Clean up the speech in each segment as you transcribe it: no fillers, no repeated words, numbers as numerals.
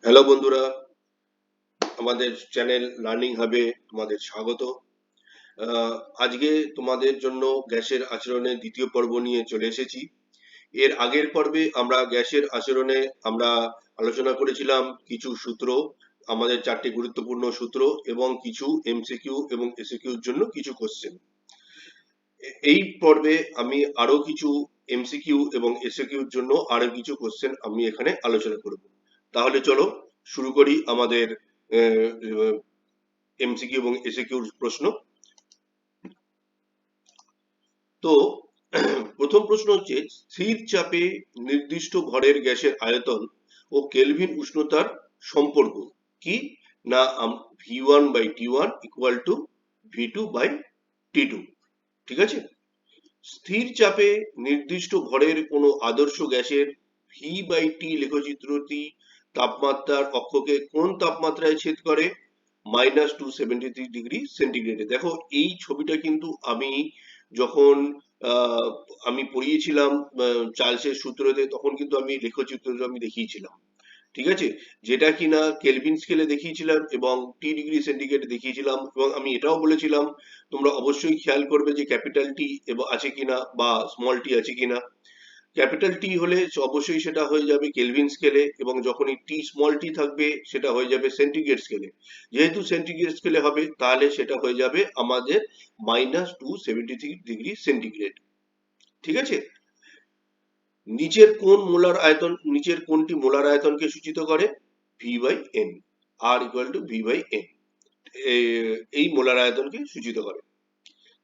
Hello বন্ধুরা, আমাদের channel learning হাবে তোমাদের স্বাগত। আজকে তোমাদের জন্য গ্যাসের আচরণের দ্বিতীয় পর্ব নিয়ে চলে এসেছি। এর আগের পর্বে আমরা গ্যাসের আচরণে আমরা আলোচনা করেছিলাম কিছু সূত্র, আমাদের চারটি গুরুত্বপূর্ণ সূত্র এবং কিছু এমসিকিউ এবং এসিকিউর জন্য কিছু কোশ্চেন। এই পর্বে আমি আরো কিছু এমসিকিউ এবং এসিকিউর জন্য আরো কিছু কোশ্চেন আমি এখানে আলোচনা করব। তাহলে চলো শুরু করি আমাদের এমসিকিউ এবং এসিকিউর প্রশ্ন। তো প্রথম প্রশ্ন হচ্ছে, স্থির চাপে নির্দিষ্ট ভরের গ্যাসের আয়তন ও কেলভিন উষ্ণতার সম্পর্ক কি? না V1/T1 ইকুয়াল টু V2/T2। ঠিক আছে, স্থির চাপে নির্দিষ্ট ভরের কোনো আদর্শ গ্যাসের V/T লেখচিত্রটি তাপমাত্রার অক্ষকে কোন তাপমাত্রায় ছেদ করে? -273 ডিগ্রি সেন্টিগ্রেডে। দেখো, এই ছবিটা কিন্তু আমি যখন আমি পড়িয়েছিলাম চার্লসের সূত্রতে, তখন কিন্তু আমি লেখচিত্রটা আমি দেখিয়েছিলাম। ঠিক আছে, যেটা কিনা কেলভিন স্কেলে দেখিয়েছিলাম এবং টি ডিগ্রি সেন্টিগ্রেডে দেখিয়েছিলাম, এবং আমি এটাও বলেছিলাম তোমরা অবশ্যই খেয়াল করবে যে ক্যাপিটাল টি এবং আছে কিনা বা স্মল টি আছে কিনা। ক্যাপিটাল টি হলে অবশ্যই সেটা হয়ে যাবে কেলভিন স্কেলে, এবং যখনই টি স্মল টি থাকবে সেটা হয়ে যাবে সেন্টিগ্রেড স্কেলে। যেহেতু সেন্টিগ্রেড স্কেলে হবে, তাহলে সেটা হয়ে যাবে আমাদের -273 ডিগ্রি সেন্টিগ্রেড। ঠিক আছে, নিচের কোনটি মোলার আয়তনকে সূচিত করে? V/N, R equal to V/N, এই মোলার আয়তনকে সূচিত করে।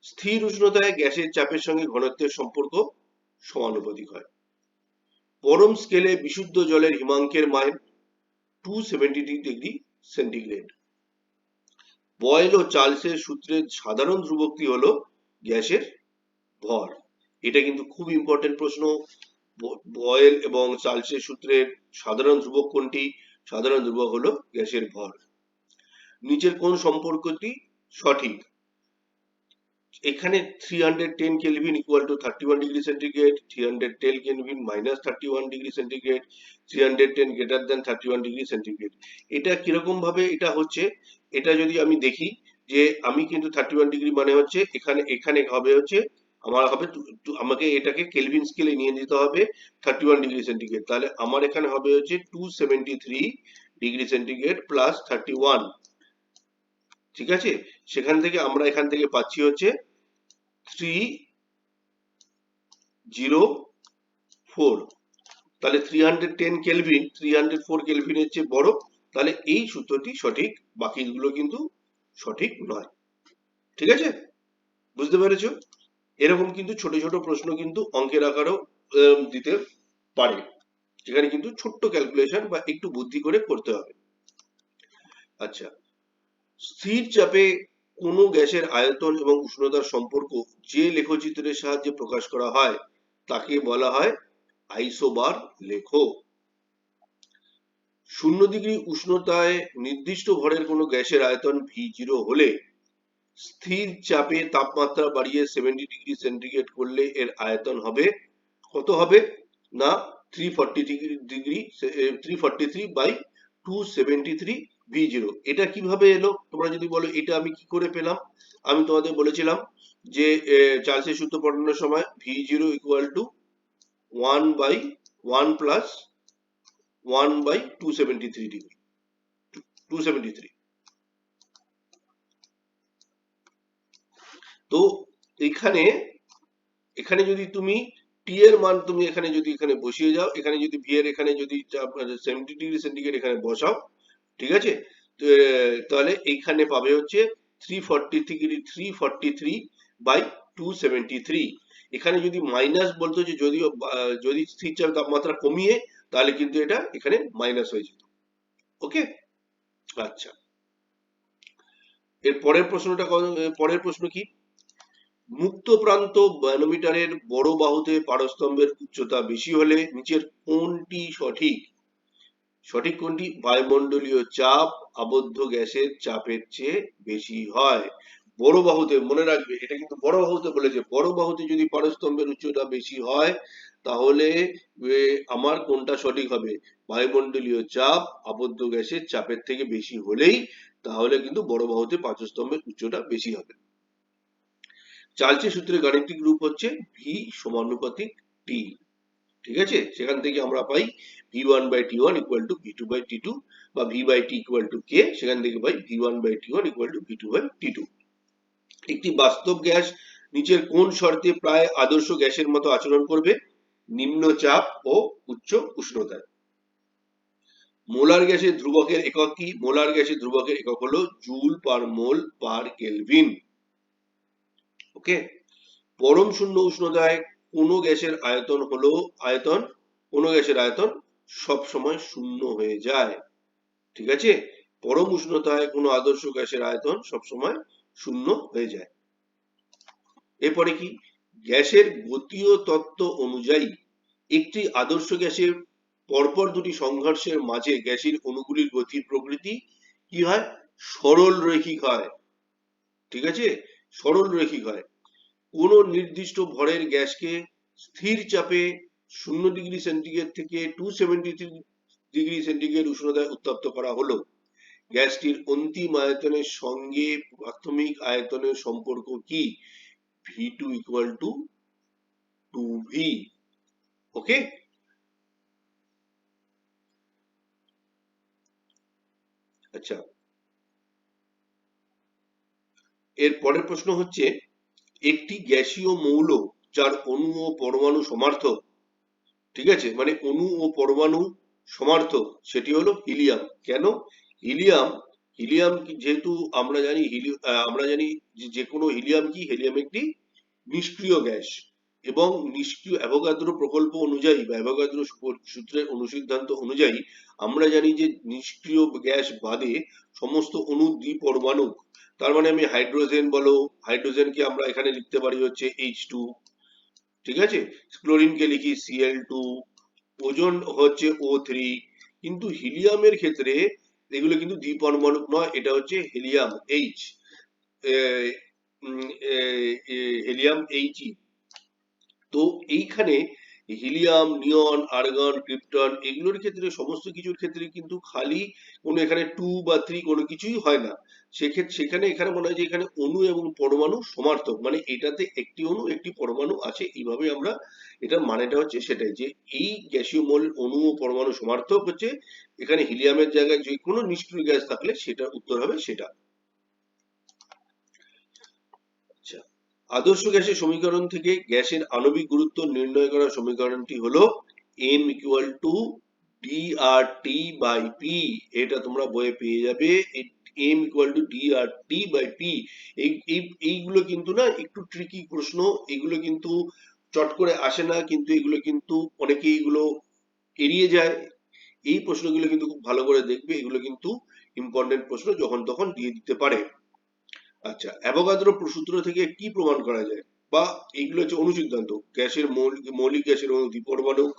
স্থির উষ্ণতায় গ্যাসের চাপের সঙ্গে ঘনত্বের সম্পর্ক সমানুপাতিক হয়। পরম স্কেলে বিশুদ্ধ জলের হিমাঙ্কের মান 273 ডিগ্রি সেন্টিগ্রেড। বয়েল ও চার্লসের সূত্রের সাধারণ ধ্রুবকটি হলো গ্যাসের ভর। এটা কিন্তু খুব ইম্পর্টেন্ট প্রশ্ন। বয়েল এবং চার্লসের সূত্রের সাধারণ ধ্রুবক কোনটি? সাধারণ ধ্রুবক হলো গ্যাসের ভর। নিচের কোন সম্পর্কটি সঠিক? এখানে 310 kelvin equal to 31 degree centigrade, 310 kelvin minus 31 degree centigrade, 310 greater than 31 degree centigrade. এটা কিরকম ভাবে এটা হচ্ছে? এটা যদি আমি দেখি যে আমি কিন্তু 31 ডিগ্রি মানে হচ্ছে এখানে এখানে হবে হচ্ছে আমার হবে আমাকে এটাকে কেলভিন স্কেলে নিয়ে যেতে হবে 31 ডিগ্রি সেন্টিগ্রেড। তাহলে আমার এখানে হবে হচ্ছে 273 ডিগ্রি সেন্টিগ্রেড প্লাস 31। ঠিক আছে, সেখান থেকে আমরা এখান থেকে পাচ্ছি হচ্ছে 304। তাহলে 310 কেলভিন 304 কেলভিনের চেয়ে বড়। তাহলে এই সূত্রটি সঠিক, বাকিগুলো কিন্তু সঠিক নয়। ঠিক আছে, বুঝতে পেরেছো? এরকম কিন্তু ছোট ছোট প্রশ্ন কিন্তু অঙ্কের আকারেও দিতে পারে, যেখানে কিন্তু ছোট্ট ক্যালকুলেশন বা একটু বুদ্ধি করে করতে হবে। আচ্ছা, স্থির চাপে কোনো গ্যাসের আয়তন এবং উষ্ণতার সম্পর্ক যে লেখচিত্রের সাহায্যে প্রকাশ করা হয় তাকে বলা হয় আইসোবার লেখ। 0 ডিগ্রি উষ্ণতায় নির্দিষ্ট ভরের কোনো গ্যাসের আয়তন V0 হলে স্থির চাপে তাপমাত্রা বাড়িয়ে 70 ডিগ্রি সেন্টিগ্রেড করলে এর আয়তন হবে কত? হবে না 343/273 V0। এটা কিভাবে এলো? তোমরা যদি বলো এটা আমি কি করে পেলাম, আমি তোমাদের বলেছিলাম যে চার্লসের সূত্র পড়ানোর সময় V0 equal to 1/1 plus 1/273 degree, 273। তো এখানে এখানে যদি তুমি টি এর মান তুমি এখানে যদি এখানে বসিয়ে যাও, এখানে যদি ভি এর এখানে যদি 70 ডিগ্রি সেন্টিগ্রেড এখানে বসাও, ঠিক আছে, তাহলে এইখানে পাবে হচ্ছে 343/273। এখানে যদি মাইনাস বলতো যে যদিও যদি স্থির চাপ তাপমাত্রা কমিয়ে, তাহলে কিন্তু এটা এখানে মাইনাস হয়ে যেত। ওকে, আচ্ছা, এর পরের প্রশ্ন কি? মুক্ত প্রান্ত ম্যানোমিটারের বড় বাহুতে পারস্তম্ভের উচ্চতা বেশি হলে নিচের কোনটি সঠিক? সঠিক কোনটি? বায়ুমণ্ডলীয় চাপ আবদ্ধ গ্যাসের চাপের চেয়ে বেশি হয়। বড় বাহুতে, মনে রাখবে এটা কিন্তু বড় বাহুতে বলেছে, বড় বাহুতে যদি পারস্তম্ভের উচ্চতা বেশি হয় তাহলে আমার কোনটা সঠিক হবে? বায়ুমণ্ডলীয় চাপ আবদ্ধ গ্যাসের চাপের থেকে বেশি হলেই তাহলে কিন্তু বড় বাহুতে পাঁচস্তম্ভের উচ্চতা বেশি হবে। চার্লসের সূত্রের গাণিতিক রূপ হচ্ছে ভি সমানুপাতিক টি। ঠিক আছে, সেখান থেকে আমরা পাই v1/t1 = v2/t2 বা v/t = k, সেখান থেকে পাই v1/t1 = v2/t2। একটি বাস্তব গ্যাস নিচের কোন শর্তে প্রায় আদর্শ গ্যাসের মতো আচরণ করবে? নিম্ন চাপ ও উচ্চ উষ্ণতায়। মোলার গ্যাসের ধ্রুবকের একক কি? মোলার গ্যাসের ধ্রুবকের একক হলো জুল পার মোল পার কেলভিন। ওকে, পরম শূন্য উষ্ণতায় কোন গ্যাসের আয়তন সব সময় শূন্য হয়ে যায়। ঠিক আছে, পরম উষ্ণতায় কোন আদর্শ গ্যাসের আয়তন সব সময় শূন্য হয়ে যায়। এরপরে কি? গ্যাসের গতীয় তত্ত্ব অনুযায়ী একটি আদর্শ গ্যাসের পরপর দুটি সংঘর্ষের মাঝে গ্যাসের অণুগুলির গতির প্রকৃতি কি হয়? সরল রৈখিক হয়। ঠিক আছে, সরল রৈখিক হয়। কোন নির্দিষ্ট ভরের গ্যাসকে স্থির চাপে 0°C থেকে 273°C উষ্ণতায় উত্তপ্ত করা হলো। গ্যাসটির অন্তিম আয়তনের সঙ্গে প্রাথমিক আয়তনের সম্পর্ক কি? V2 = 2V। ওকে, আচ্ছা, এর পরের প্রশ্ন হচ্ছে একটি গ্যাসীয় মৌল যার অণু ও পরমাণু সমার্থক, ঠিক আছে, মানে অণু ও পরমাণু সমার্থক, সেটি হলো হিলিয়াম। কেন? হিলিয়াম হিলিয়াম যেহেতু আমরা জানি যে কোনো হিলিয়াম কি? হিলিয়াম একটি নিষ্ক্রিয় গ্যাস এবং নিষ্ক্রিয় অ্যাভোগাদ্রো প্রকল্প অনুযায়ী বা অ্যাভোগাদ্রো সূত্রের অনুসিদ্ধান্ত অনুযায়ী আমরা জানি যে নিষ্ক্রিয় গ্যাস বাদে সমস্ত অণু দ্বিপরমাণুক। তার মানে আমি হাইড্রোজেনকে আমরা এখানে লিখতে পারি হচ্ছে H2, ঠিক আছে, ক্লোরিনকে লিখি Cl2, ওজোন হচ্ছে O3। কিন্তু হিলিয়ামের ক্ষেত্রে এগুলো কিন্তু দ্বিপরমাণুক নয়, এটা হচ্ছে হিলিয়াম H, হিলিয়াম He। তো এইখানে হিলিয়াম, নিয়ন, আর্গন, ক্রিপ্টন এগুলোর ক্ষেত্রে সমস্ত কিছুর ক্ষেত্রে কিন্তু খালি কোনো এখানে 2 বা 3 কোনো কিছুই হয় না। সেখানে এখানে মনে হয় যে এখানে অণু এবং পরমাণু সমার্থক, মানে এটাতে একটি অণু একটি পরমাণু আছে। এইভাবে আমরা এটার মানেটা হচ্ছে সেটাই, যে এই গ্যাসীয় মৌলের অণু ও পরমাণু সমার্থক হচ্ছে এখানে হিলিয়ামের জায়গায় যে কোনো নিষ্ক্রিয় গ্যাস থাকলে সেটার উত্তর হবে সেটা। আচ্ছা, আদর্শ গ্যাসের সমীকরণ থেকে গ্যাসের আণবিক গুরুত্ব নির্ণয় করার সমীকরণটি হলো m = dRT/p। এটা তোমরা বইয়ে পেয়ে যাবে। m = dRT/p। এইগুলো কিন্তু না একটু ট্রিকি প্রশ্ন, এগুলো কিন্তু চট করে আসে না, কিন্তু এগুলো কিন্তু অনেকেই এগুলো এড়িয়ে যায়। এই প্রশ্নগুলো কিন্তু খুব ভালো করে দেখবে, এগুলো কিন্তু ইম্পর্টেন্ট প্রশ্ন, যখন তখন দিয়ে দিতে পারে। আচ্ছা, অ্যাভোগাদ্রো সূত্র থেকে কি প্রমাণ করা যায়? বা এইগুলো হচ্ছে অনুসিদ্ধান্ত। গ্যাসের মৌলিক গ্যাসের অণু দ্বিপরমাণুক,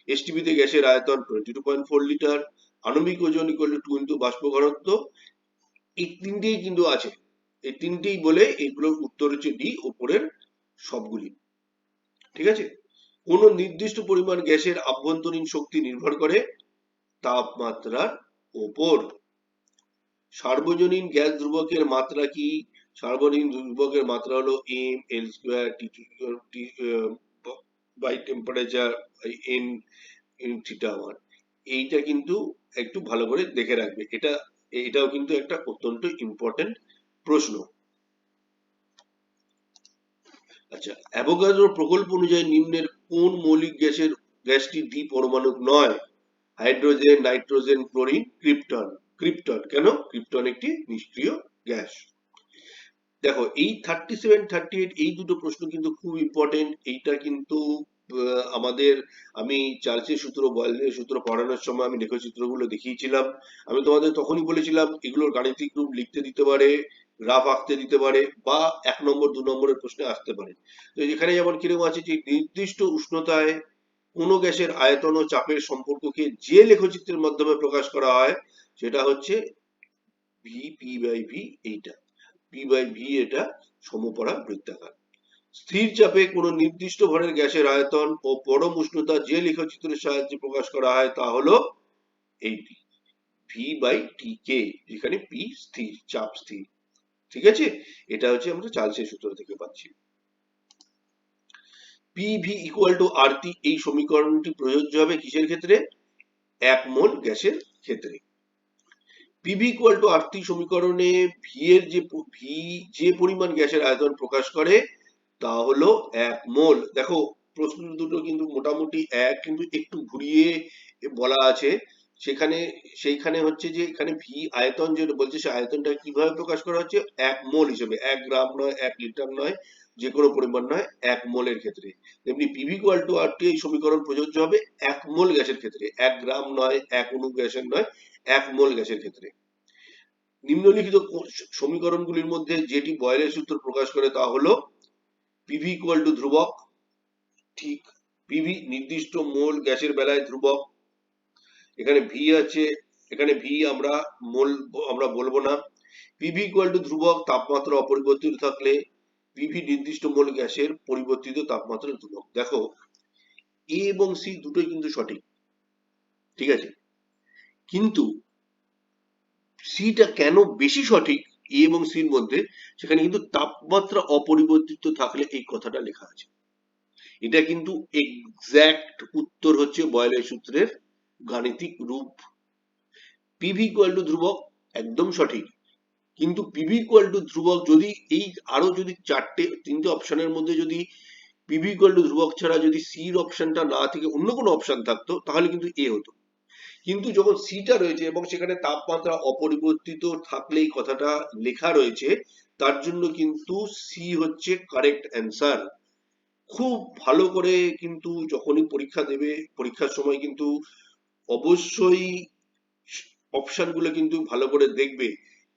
এসটিপিতে গ্যাসের আয়তন 22.4 লিটার, আণবিক ওজন = 2 × বাষ্প ঘনত্ব। এই তিনটেই কিন্তু আছে, এই তিনটেই বলে এগুলোর উত্তর হচ্ছে ডি, উপরের সবগুলি। ঠিক আছে, কোন নির্দিষ্ট পরিমাণ গ্যাসের আভ্যন্তরীণ শক্তি নির্ভর করে তাপমাত্রার উপর। সার্বজনীন গ্যাস ধ্রুবকের মাত্রা কি? সার্বজনীন ধ্রুবকের মাত্রা হলো m/T2/temperature/n(θ1). এইটা কিন্তু একটু ভালো করে দেখে রাখবে, এটাও কিন্তু একটা অত্যন্ত ইম্পর্টেন্ট প্রশ্ন। আচ্ছা, অ্যাভোগাদ্রো প্রকল্প অনুযায়ী নিম্নের কোন মৌলিক গ্যাসটি দ্বিপরমাণুক নয়? Hydrogen, nitrogen, chlorine, krypton. কেন? ক্রিপ্টন একটি নিষ্ক্রিয় গ্যাস। দেখো, এই 37, 38 এই দুটো প্রশ্ন কিন্তু খুব ইম্পর্টেন্ট। এইটা কিন্তু আমি চার্লসের সূত্র, বয়েলের সূত্র পড়ানোর সময় আমি লেখচিত্রগুলো দেখিয়েছিলাম। আমি তোমাদের তখনই বলেছিলাম এগুলোর গাণিতিক রূপ লিখতে দিতে পারে, গ্রাফ আঁকতে দিতে পারে, বা 1 নম্বর 2 নম্বরের প্রশ্নে আসতে পারে। তো এখানে যেমন কিরকম আছে যে নির্দিষ্ট উষ্ণতায় কোন গ্যাসের আয়তন ও চাপের সম্পর্ককে যে লেখচিত্রের মাধ্যমে প্রকাশ করা হয় সেটা হচ্ছে VP/V। এইটা P/V, এটা সমপরাবৃত্তাকার। স্থির চাপে কোনো নির্দিষ্ট ভরের গ্যাসের আয়তন ও পরম উষ্ণতা যে লেখচিত্রের সাহায্যে প্রকাশ করা হয় তা হলো এইটি, ভি বাই টি কে, যেখানে পি স্থির, চাপ স্থির। ঠিক আছে, এটা হচ্ছে আমরা চার্লসের সূত্র থেকে পাচ্ছি। পিভি ইকুয়াল টু আরটি, এই সমীকরণটি প্রযোজ্য হবে কিসের ক্ষেত্রে? 1 মোল গ্যাসের ক্ষেত্রে। পিভি ইকুয়াল টু আরটি সমীকরণে ভি এর যে পরিমাণ গ্যাসের আয়তন প্রকাশ করে তা হলো 1 মোল। দেখো প্রশ্ন দুটো কিন্তু মোটামুটি এক, কিন্তু একটু ঘুরিয়ে বলা আছে। সেইখানে হচ্ছে যে এখানে ভি আয়তন যেটা বলছে, সে আয়তনটা কিভাবে প্রকাশ করা হচ্ছে? 1 মোল হিসেবে, 1 গ্রাম নয়, 1 লিটার নয়, যে কোনো পরিমাণ নয়, 1 মোলের ক্ষেত্রে। তেমনি পিভি ইকুয়াল টু আরটি এই সমীকরণ প্রযোজ্য হবে 1 মোল গ্যাসের ক্ষেত্রে, 1 গ্রাম নয়, 1 অণু গ্যাসের নয়, 1 মোল গ্যাসের ক্ষেত্রে। নিম্নলিখিত সমীকরণগুলির মধ্যে যেটি বয়লের সূত্র প্রকাশ করে তা হলো পিভি ইকুয়াল টু ধ্রুবক। ঠিক, পিভি নির্দিষ্ট মোল গ্যাসের বেলায় ধ্রুবক। এখানে ভি আছে, এখানে ভি আমরা বলবো না। পিভি ইকুয়াল টু ধ্রুবক, তাপমাত্রা অপরিবর্তিত থাকলে পিভি নির্দিষ্ট মোল গ্যাসের পরিবর্তিত তাপমাত্রা ধ্রুবক। দেখো এ এবং সি দুটোই কিন্তু সঠিক, ঠিক আছে, কিন্তু সিটা কেন বেশি সঠিক এ এবং সির মধ্যে? সেখানে কিন্তু তাপমাত্রা অপরিবর্তিত থাকলে এই কথাটা লেখা আছে। এটা কিন্তু এক্সাক্ট উত্তর হচ্ছে বয়লের সূত্রের গাণিতিক রূপ। পিভি ইকুয়াল টু ধ্রুবক একদম সঠিক, কিন্তু পিভি ইকুয়াল টু ধ্রুবক যদি এই আরো যদি তিনটে অপশনের মধ্যে যদি পিভি ইকুয়াল টু ধ্রুবক ছাড়া যদি সির অপশনটা না থেকে অন্য কোনো অপশন থাকতো তাহলে কিন্তু এ হতো। কিন্তু যখন সিটা রয়েছে এবং সেখানে তাপমাত্রা অপরিবর্তিত থাকলে এই কথাটা লেখা রয়েছে, তার জন্য কিন্তু সি হচ্ছে কারেক্ট অ্যান্সার। খুব ভালো করে কিন্তু যখনই পরীক্ষা দেবে, পরীক্ষার সময় কিন্তু অবশ্যই অপশন গুলো কিন্তু ভালো করে দেখবে।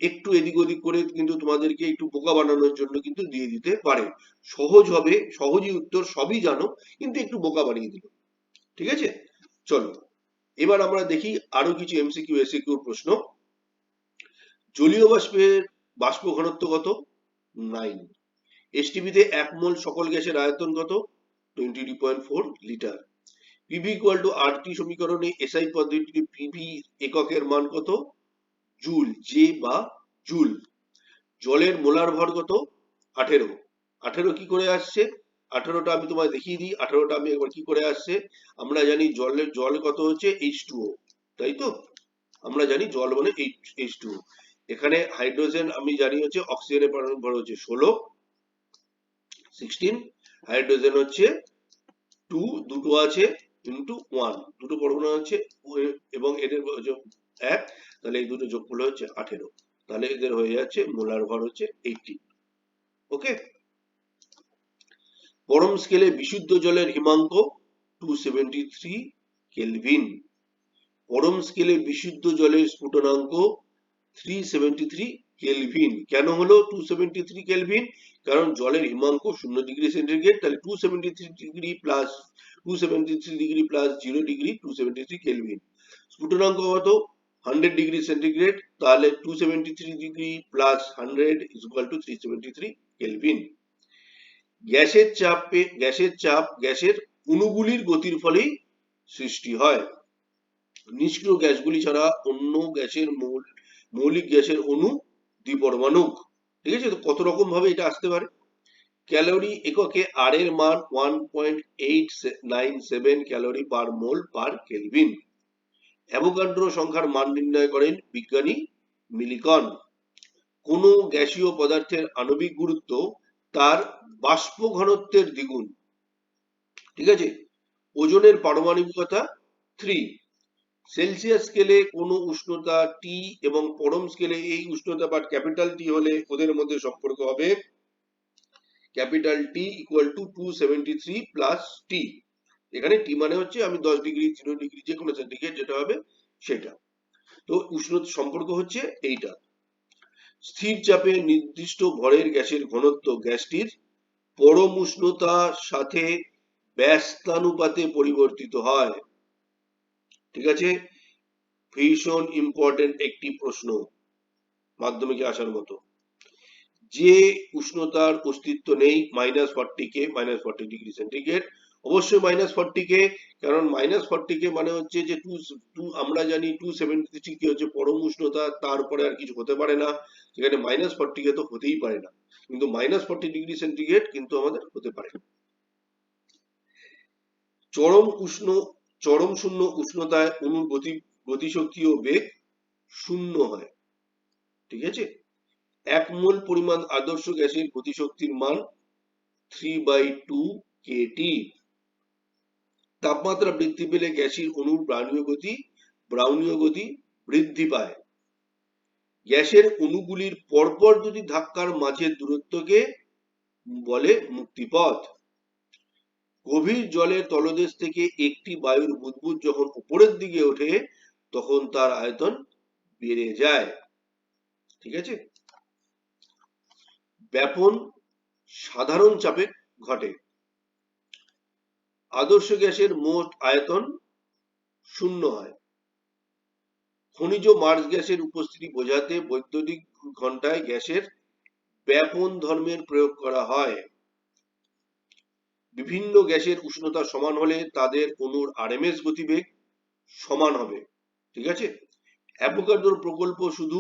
একটু এদিক ওদিক করে কিন্তু তোমাদেরকে একটু বোকা বানানোর জন্য কিন্তু দিয়ে দিতে পারে। সহজ হবে, সহজই উত্তর, সবই জানো, কিন্তু একটু বোকা বানিয়ে দিল। ঠিক আছে, চলো এবার আমরা দেখি আরো কিছু এমসিকিউ এসিকিউ প্রশ্ন। জলীয় বাষ্পের বাষ্প ঘনত্ব কত? 9। এসটিপিতে 1 মোল সকল গ্যাসের আয়তন কত? 23.4 litre. PV equal to RT সমীকরণে এসআই পদ্ধতিতে পিভি এককের মান কত? জুল, জে বা জুল। জলের মোলার ভর কত? 18। 18 কি করে আসছে? 18টা আমি তোমায় দেখিয়ে দিই। 18টা আমি একবার কি করে আসছে। আমরা জানি জল কত হচ্ছে H2O, তাই তো? আমরা জানি জল মানে H2O। এখানে হাইড্রোজেন আমি জানি হচ্ছে, অক্সিজেনের পারমাণবিক ভর হচ্ছে 16, হাইড্রোজেন হচ্ছে 2, দুটো আছে, ইন্টু 1, দুটো পরমাণু আছে এবং এদের 1, তাহলে এই দুটো যোগ করলে হচ্ছে 18, তাহলে এদের হয়ে যাচ্ছে মোলার ভর হচ্ছে 18। ওকে, পরম স্কেলে বিশুদ্ধ জলের হিমাঙ্ক 273 কেলভিন। পরম স্কেলে বিশুদ্ধ জলের স্ফুটনাঙ্ক 373 কেলভিন। কেন হলো 273 কেলভিন? কারণ জলের হিমাঙ্ক 0 ডিগ্রি সেন্টিগ্রেড, তাহলে 273 degree plus 273 degree plus 0 degree 273 kelvin. স্ফুটনাঙ্ক কত? 100 ডিগ্রি সেন্টিগ্রেড, তাহলে 273 degree plus 100 is equal to 373 kelvin. গ্যাসের চাপ গ্যাসের অণুগুলির গতির ফলেই সৃষ্টি হয়। নিষ্ক্রিয় গ্যাসগুলি ছাড়া অন্য গ্যাসের মৌলিক গ্যাসের অণু দ্বিপরমাণুক। ঠিক আছে, তো কত রকম ভাবে এটা আসতে পারে। ক্যালোরি এককে আর এর মান 1.897 ক্যালোরি পার মোল পার কেলভিন। অ্যাভোগাড্রো সংখ্যার মান নির্ণয় করেন বিজ্ঞানী মিলিকন। কোন গ্যাসীয় পদার্থের আণবিক গুরুত্ব তার বাষ্প ঘনত্বের দ্বিগুণ। ঠিক আছে, ওজনের পারমাণবিকতা 3। সেলসিয়াস স্কেলে কোন উষ্ণতা টি এবং পরম স্কেলে এই উষ্ণতা বা ক্যাপিটাল টি হলে ওদের মধ্যে সম্পর্ক হবে capital T equal to 273 plus T. এখানে টি মানে হচ্ছে আমি 10 ডিগ্রি 0 ডিগ্রি যে কোনো সেন্টিগ্রেড যেটা হবে সেটা। তো উষ্ণতা সম্পর্ক হচ্ছে এইটা। স্থির চাপে নির্দিষ্ট ভরের গ্যাসের ঘনত্ব গ্যাসটির পরম উষ্ণতার সাথে ব্যস্তানুপাতে পরিবর্তিত হয়। ঠিক আছে, ভীষণ ইম্পর্টেন্ট একটি প্রশ্ন, মাধ্যমিকে আসার মতো। যে উষ্ণতার অস্তিত্ব নেই -40 ডিগ্রি সেন্টিগ্রেড, অবশ্যই -40 কারণ -40 মানে হচ্ছে যে আমরা জানি 273 হচ্ছে পরম উষ্ণতা, তারপরে আর কিছু হতে পারে না, সেখানে -40 তো হতেই পারে না, কিন্তু -40 ডিগ্রি সেন্টিগ্রেড কিন্তু আমাদের হতে পারে। চরম শূন্য উষ্ণতায় অণুর গতিশক্তি ও বেগ শূন্য হয়। ঠিক আছে, 1 মোল পরিমাণ আদর্শ গ্যাসের গতিশক্তির মান 3/2 কেটি। তাপমাত্রা বৃদ্ধি পেলে গ্যাসের অণুর ব্রাউনীয় গতি বৃদ্ধি পায়। গ্যাসের অণুগুলির পরপর দুটি ধাক্কার মাঝের দূরত্বকে বলে মুক্তিপথ। গভীর জলের তলদেশ থেকে একটি বায়ুর বুদবুদ যখন উপরের দিকে ওঠে তখন তার আয়তন বেড়ে যায়। ঠিক আছে, ব্যাপন সাধারণ চাপে ঘটে। আদর্শ গ্যাসের মোট আয়তন শূন্য হয়। খনিজ মার্স গ্যাসের উপস্থিতি বোঝাতে বৈদ্যুতিক ঘণ্টায় গ্যাসের ব্যাপন ধর্মের প্রয়োগ করা হয়। বিভিন্ন গ্যাসের উষ্ণতা সমান হলে তাদের অণুর আরএমএস গতিবেগ সমান হবে। ঠিক আছে, অ্যাভোগাড্রোর প্রকল্প শুধু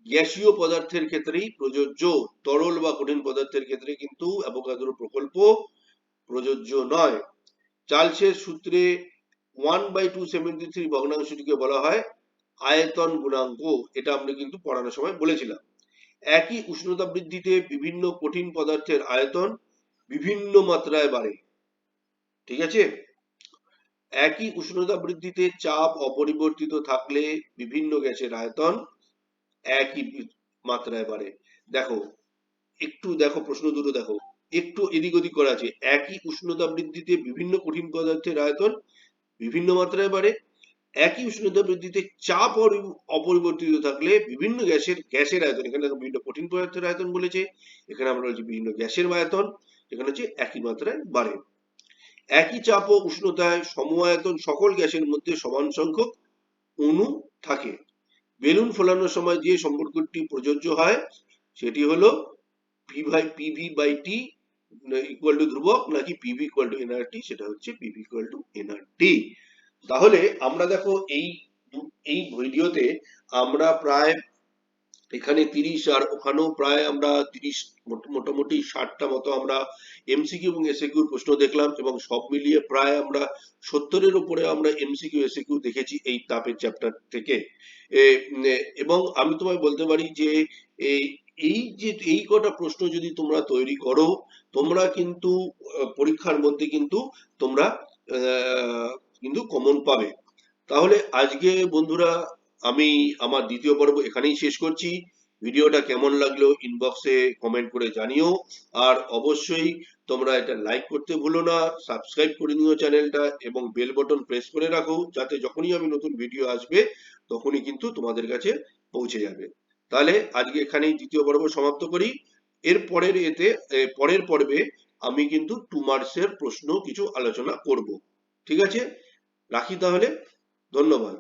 গ্যাসীয় পদার্থের ক্ষেত্রেই প্রযোজ্য, তরল বা কঠিন পদার্থের ক্ষেত্রে কিন্তু অ্যাভোগাড্রোর প্রকল্প প্রযোজ্য নয়। চার্লসের সূত্রে 1/273 ভগ্নাংশটিকে বলা হয় আয়তন গুণাঙ্ক, এটা আমরা কিন্তু পড়ানোর সময় বলেছিলাম। একই উষ্ণতা বৃদ্ধিতে বিভিন্ন কঠিন পদার্থের আয়তন বিভিন্ন মাত্রায় বাড়ে। ঠিক আছে, একই উষ্ণতা বৃদ্ধিতে চাপ অপরিবর্তিত থাকলে বিভিন্ন গ্যাসের আয়তন একই মাত্রায় বাড়ে। দেখো প্রশ্ন দুটো দেখো, একটু এদিক ওদিক করা আছে। একই উষ্ণতা বৃদ্ধিতে বিভিন্ন কঠিন পদার্থের আয়তন বিভিন্ন মাত্রায় বাড়ে। একই উষ্ণতা বৃদ্ধিতে চাপ অপরিবর্তিত থাকলে বিভিন্ন গ্যাসের আয়তন, এখানে বিভিন্ন কঠিন পদার্থের আয়তন বলেছে, এখানে আমরা বলছি বিভিন্ন গ্যাসের আয়তন, এখানে হচ্ছে একই মাত্রায় বাড়ে। একই চাপ ও উষ্ণতায় সম আয়তন সকল গ্যাসের মধ্যে সমান সংখ্যক অণু থাকে। বেলুন ফোলানোর সময় যে সম্পর্কটি প্রযোজ্য হয় সেটি হলো PV/T ইকুয়াল টু ধ্রুবক, নাকি PV ইকুয়াল টু nRT, সেটা হচ্ছে PV ইকুয়াল টু nRT। তাহলে আমরা দেখো এই ভিডিওতে আমরা প্রায় এখানে 30 আর ওখানেও প্রায় আমরা 30 মোটামুটি 60টা মতো আমরা এমসিকিউ এবং এসএকিউ প্রশ্ন দেখলাম, এবং সব মিলিয়ে প্রায় আমরা 70-এর উপরে আমরা এমসিকিউ এসএকিউ দেখেছি এই তাপের চ্যাপ্টার থেকে। এবং আমি তোমায় বলতে পারি যে এই কটা প্রশ্ন যদি তোমরা তৈরি করো, তোমরা কিন্তু পরীক্ষার মধ্যে কিন্তু তোমরা কিন্তু কমন পাবে। তাহলে আজকে বন্ধুরা আমি আমার দ্বিতীয় পর্ব এখানেই শেষ করছি। ভিডিওটা কেমন লাগলো ইনবক্সে কমেন্ট করে জানিও, আর অবশ্যই তোমরা এটা লাইক করতে ভুলো না, সাবস্ক্রাইব করে নিও চ্যানেলটা, এবং বেল বাটন প্রেস করে রাখো, যাতে যখনই আমি নতুন ভিডিও আসবে তখনই কিন্তু তোমাদের কাছে পৌঁছে যাবে। তাহলে আজকে এখানেই দ্বিতীয় পর্ব সমাপ্ত করি। এর পরের পর্বে আমি কিন্তু 2 মার্কসের প্রশ্ন কিছু আলোচনা করব। ঠিক আছে, রাখি তাহলে, ধন্যবাদ।